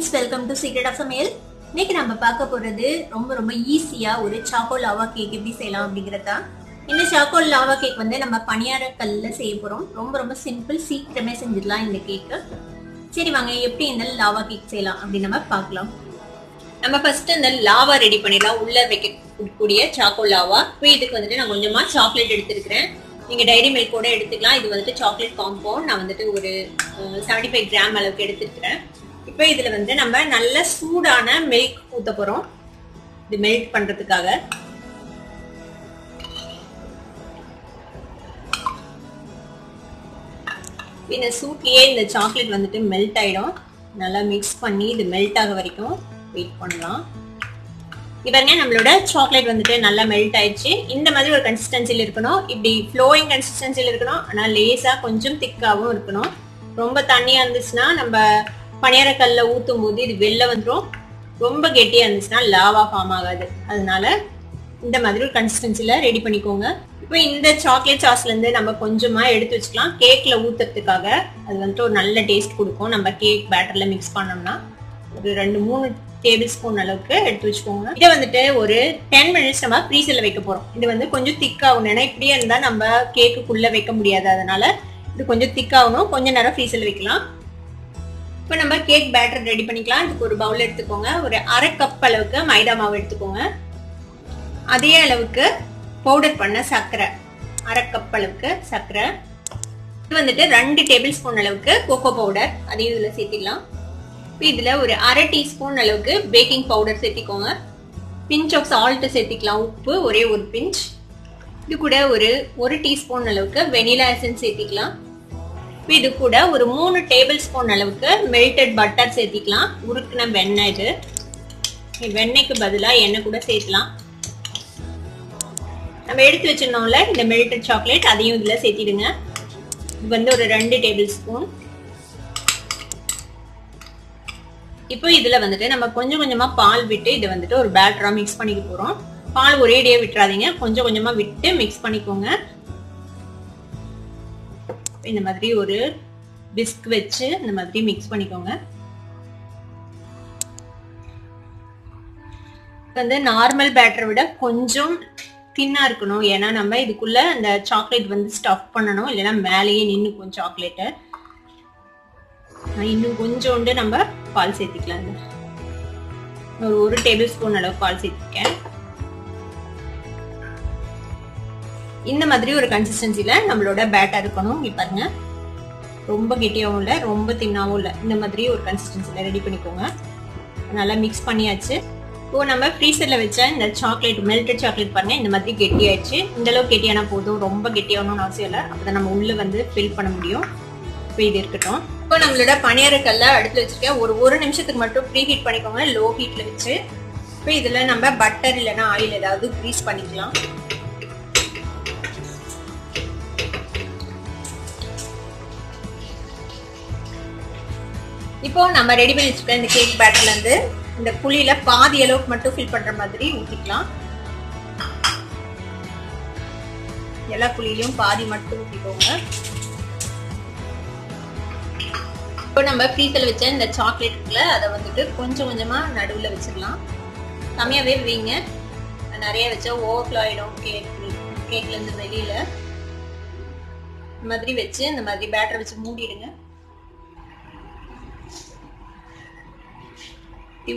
Friends, welcome to secret of சமையல். இன்னைக்கு நம்ம பார்க்க போறது ரொம்ப ஈஸியா ஒரு சாக்கோ லாவா கேக் எப்படி செய்யலாம் அப்படிங்கிறது தான். இந்த சாக்கோ லாவா கேக் வந்து நம்ம பணியார கல்ல செய்ய போறோம். ரொம்ப சிம்பிள், சீக்கிரமே செஞ்சிடலாம் இந்த கேக்கு. சரி வாங்க, எப்படி இந்த லாவா கேக் செய்யலாம் அப்படின்னு நம்ம பார்க்கலாம். நம்ம ஃபர்ஸ்ட் இந்த லாவா ரெடி பண்ணிடலாம். உள்ள வைக்கக்கூடிய சாக்கோ லாவா. இப்போ இதுக்கு வந்துட்டு நான் கொஞ்சமா சாக்லேட் எடுத்துருக்கிறேன். நீங்க டைரி மில்க் கூட எடுத்துக்கலாம். இது வந்துட்டு சாக்லேட் காம்பவுண்ட். நான் வந்துட்டு ஒரு 75 கிராம் அளவுக்கு எடுத்துருக்கிறேன். இப்போ இதுல வந்து நம்ம நல்ல சூடான மில்க் ஊத்த போறோம். இது மெல்ட் பண்றதுக்காக. இந்த சூட்லயே இந்த சாக்லேட் வந்துட்டு மெல்ட் ஆயிடும். நல்லா மிக்ஸ் பண்ணி இது மெல்ட் ஆக வரைக்கும் வெயிட் பண்ணலாம். இவங்க நம்மளோட சாக்லேட் வந்துட்டு நல்லா மெல்ட் ஆயிடுச்சு. இந்த மாதிரி ஒரு கன்சிஸ்டன்சில இருக்கணும். இப்படி ஃப்ளோயிங் கன்சிஸ்டன்சில இருக்கணும். ஆனா லேசா கொஞ்சம் திக்காவும் இருக்கணும். ரொம்ப தண்ணியா இருந்துச்சுன்னா நம்ம பணியார கல்ல ஊத்தும் போது இது வெளில வந்துடும். ரொம்ப கெட்டியா இருந்துச்சுன்னா லாவா ஃபார்ம் ஆகாது. அதனால இந்த மாதிரி ஒரு கன்சிஸ்டன்சில ரெடி பண்ணிக்கோங்க. இப்போ இந்த சாக்லேட் சாஸ்ல இருந்து நம்ம கொஞ்சமா எடுத்து வச்சுக்கலாம் கேக்ல ஊத்துறதுக்காக. அது வந்துட்டு ஒரு நல்ல டேஸ்ட் கொடுக்கும். நம்ம கேக் பேட்டர்ல மிக்ஸ் பண்ணோம்னா ஒரு 2-3 டேபிள் ஸ்பூன் அளவுக்கு எடுத்து வச்சுக்கோங்க. இதை வந்துட்டு ஒரு 10 மினிட்ஸ் நம்ம ஃப்ரீசர்ல வைக்க போறோம். இது வந்து கொஞ்சம் திக்காகணும். ஏன்னா இப்படியே இருந்தா நம்ம கேக்குக்குள்ள வைக்க முடியாது. அதனால இது கொஞ்சம் திக்காகணும். கொஞ்ச நேரம் ஃப்ரீசர்ல வைக்கலாம். இப்போ நம்ம கேக் பேட்டர் ரெடி பண்ணிக்கலாம். இதுக்கு ஒரு பவுல் எடுத்துக்கோங்க. ஒரு 1/2 கப் அளவுக்கு மைதா மாவு எடுத்துக்கோங்க. அதே அளவுக்கு பவுடர் பண்ண சர்க்கரை, 1/2 கப் அளவுக்கு சர்க்கரை. இது வந்துட்டு 2 டேபிள் ஸ்பூன் அளவுக்கு கோகோ பவுடர், அதையும் இதுல சேர்த்திக்கலாம். இதுல ஒரு 1/2 டீஸ்பூன் அளவுக்கு பேக்கிங் பவுடர் சேர்த்திக்கோங்க. பிஞ்ச் ஆஃப் சால்ட் சேர்த்திக்கலாம், உப்பு ஒரே ஒரு பிஞ்ச். இது கூட ஒரு 1 டீஸ்பூன் அளவுக்கு வெனிலா எசன்ஸ் சேர்த்திக்கலாம். இது கூட ஒரு 3 டேபிள் ஸ்பூன் அளவுக்கு மெல்டட் பட்டர் சேர்த்திக்கலாம். உருக்குன வெண்ணெய். இது வெண்ணெய்க்கு பதிலாக எண்ணெய் கூட சேர்க்கலாம். நம்ம எடுத்து வச்சிருந்தோம்ல இந்த மெல்டட் சாக்லேட், அதையும் இதுல சேர்த்திடுங்க. இது வந்து ஒரு 2 டேபிள் ஸ்பூன். இப்போ இதுல வந்துட்டு நம்ம கொஞ்சமா பால் விட்டு இதை வந்துட்டு ஒரு பேட்டரா மிக்ஸ் பண்ணிக்க போறோம். பால் ஒரேடியா விட்டுறாதீங்க, கொஞ்சமா விட்டு மிக்ஸ் பண்ணிக்கோங்க. இந்த மாதிரி ஒரு விஸ்க் வச்சு இந்த மாதிரி மிக்ஸ் பண்ணிக்கோங்க. வந்து நார்மல் பேட்டரை விட கொஞ்சம் தின்னா இருக்கணும். ஏன்னா நம்ம இதுக்குள்ள அந்த சாக்லேட் வந்து ஸ்டஃப் பண்ணணும். இல்லைன்னா மேலேயே நின்னுக்கும் சாக்லேட்டு. இன்னும் கொஞ்சோண்டு நம்ம பால் சேர்த்திக்கலாம். ஒரு 1 டேபிள் ஸ்பூன் அளவு பால் சேர்த்திருக்கேன். இந்த மாதிரி ஒரு கன்சிஸ்டன்சில நம்மளோட பேட்டர் இருக்கணும். இங்க பாருங்க, ரொம்ப கெட்டியாவும் இல்ல, ரொம்ப தின்னாவும் இல்ல. இந்த மாதிரி ஒரு கன்சிஸ்டன்சில ரெடி பண்ணிக்கோங்க. நல்லா மிக்ஸ் பண்ணியாச்சு. இப்போ நம்ம ஃப்ரீசர்ல வச்ச இந்த சாக்லேட், மெல்டட் சாக்லேட் பாருங்க, இந்த மாதிரி கெட்டியாயிடுச்சு. இந்த அளவுக்கு கெட்டியானா போதும், ரொம்ப கெட்டியாகணும்னு அவசியம் இல்லை. அப்பதான் நம்ம உள்ள வந்து ஃபில் பண்ண முடியும். இப்போ இது இருக்கட்டும். இப்போ நம்மளோட பணியார கல்ல அடுத்துல வச்சிருக்கேன். ஒரு 1 நிமிஷத்துக்கு மட்டும் ப்ரீ ஹீட் பண்ணிக்கோங்க, லோ ஹீட்ல வச்சு. இப்போ இதுல நம்ம பட்டர் இல்லைன்னா ஆயில் ஏதாவது கிரீஸ் பண்ணிக்கலாம். இப்போ நம்ம ரெடி பண்ணி வச்சிருக்க இந்த கேக் பேட்டர்ல இருந்து இந்த குழியில பாதி அளவுக்கு மட்டும் ஃபில் பண்ற மாதிரி ஊத்திக்கலாம். எல்லா குழியிலையும் பாதி மட்டும் ஊத்திக்கோங்க. இப்போ நம்ம ஃப்ரீசர்ல வச்ச இந்த சாக்லேட் இருக்குல்ல, அதை வந்துட்டு கொஞ்சமா நடுவுல வச்சிடலாம். கம்மியாவே வைங்க, நிறைய வச்சா ஓவர்ஃப்ளோ ஆயிடும் கேக்ல இருந்து வெளியில. இந்த மாதிரி வச்சு இந்த மாதிரி பேட்டர் வச்சு மூடிடுங்க.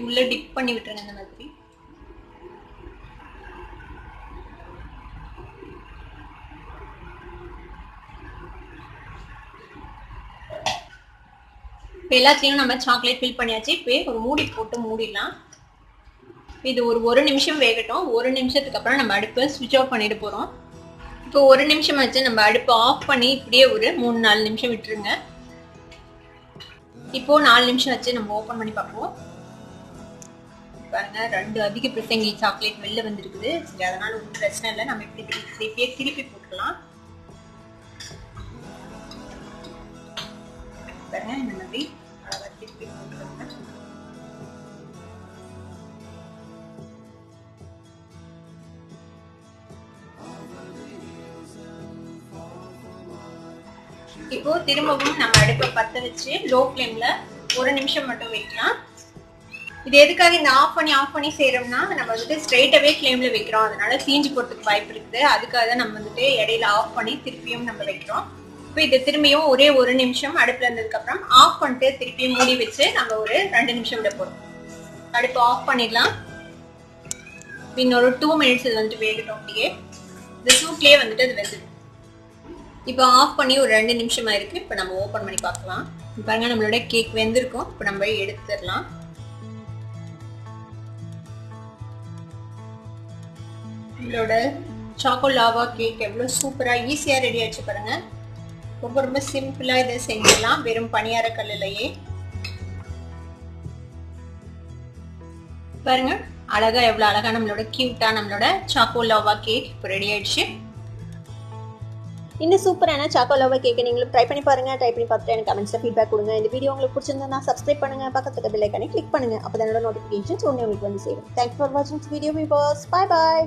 உள்ள டிப் பண்ணி விட்டுருங்க. இந்த மாதிரி எல்லாத்தையும் நம்ம சாக்லேட் ஃபில் பண்ணியாச்சு. இப்போ ஒரு மூடி போட்டு மூடிடலாம். இது ஒரு 1 நிமிஷம் வேகட்டும். 1 நிமிஷத்துக்கு அப்புறம் நம்ம அடுப்பை ஸ்விட்ச் ஆஃப் பண்ணிட்டு போறோம். இப்போ 1 நிமிஷம் ஆச்சு. நம்ம அடுப்பை ஆஃப் பண்ணி இப்படியே ஒரு 3-4 நிமிஷம் விட்டுருங்க. இப்போ 4 நிமிஷம் ஆச்சு. நம்ம ஓபன் பண்ணி பார்ப்போம். பாருங்க, 2 அதிக பிரசங்கி சாக்லேட் வெளில வந்துருக்குது. சரி, அதனால ஒன்றும் பிரச்சனை இல்லை. நம்ம இப்படி திருப்பி போட்டுக்கலாம். பாருங்க, இந்த மாதிரி திருப்பி போட்டுக்கோங்க. இப்போ திரும்பவும் நம்ம அடுப்பை பத்த வச்சு லோ ஃப்ளேம்ல 1 நிமிஷம் மட்டும் வைக்கலாம். இது எதுக்காக இந்த ஆஃப் பண்ணி செய்யறோம்னா நம்ம வந்துட்டு ஸ்ட்ரெயிட்டாவே ஃப்ளேம்ல வைக்கிறோம், அதனால தீஞ்சு போறதுக்கு வாய்ப்பு இருக்குது. அதுக்காக தான் நம்ம வந்துட்டு இடையில ஆஃப் பண்ணி திருப்பியும் நம்ம வைக்கிறோம். இப்போ இது திரும்பியும் ஒரே 1 நிமிஷம் அடுப்புல இருந்ததுக்கு அப்புறம் ஆஃப் பண்ணிட்டு திருப்பியும் மூடி வச்சு நம்ம ஒரு 2 நிமிஷம் விட போறோம். அடுப்பு ஆஃப் பண்ணிடலாம். இன்னொரு 2 மினிட்ஸ் இது வந்துட்டு வேகட்டும். அப்படியே இந்த சூட்லயே வந்துட்டு அது வெந்துடும். இப்போ ஆஃப் பண்ணி ஒரு 2 நிமிஷமா இருக்கு. இப்போ நம்ம ஓபன் பண்ணி பார்க்கலாம். பாருங்க நம்மளோட கேக் வெந்திருக்கும். இப்போ நம்ம எடுத்துடலாம். நம்மளோட சாக்கோ லாவா கேக் எவ்வளோ சூப்பராக ஈஸியாக ரெடி ஆச்சு பாருங்க. ரொம்ப ரொம்ப சிம்பிளாக இதை செஞ்சிடலாம் வெறும் பனியார கல்லுலையே. பாருங்க அழகா எவ்வளோ அழகா நம்மளோட கியூட்டா நம்மளோட சாக்கோ லாவா கேக் இப்போ ரெடி ஆயிடுச்சு. இந்த சூப்பரான சாக்கோ லாவா கேக்கை நீங்களும் ட்ரை பண்ணி பாருங்க. ட்ரை பண்ணி பார்த்துட்டு எனக்கு கமெண்ட்ஸில் ஃபீட்பேக் கொடுங்க. இந்த வீடியோ உங்களுக்கு பிடிச்சிருந்தா சப்ஸ்கிரைப் பண்ணுங்க, பக்கத்துல பெல் ஐகானை கிளிக் பண்ணுங்க. அப்போ என்னோட நோட்டிஃபிகேஷன்ஸ் உடனே உங்களுக்கு வந்து சேரும். தேங்க்ஸ் ஃபார் வாட்சிங் வீடியோ வியூவர்ஸ். Bye bye.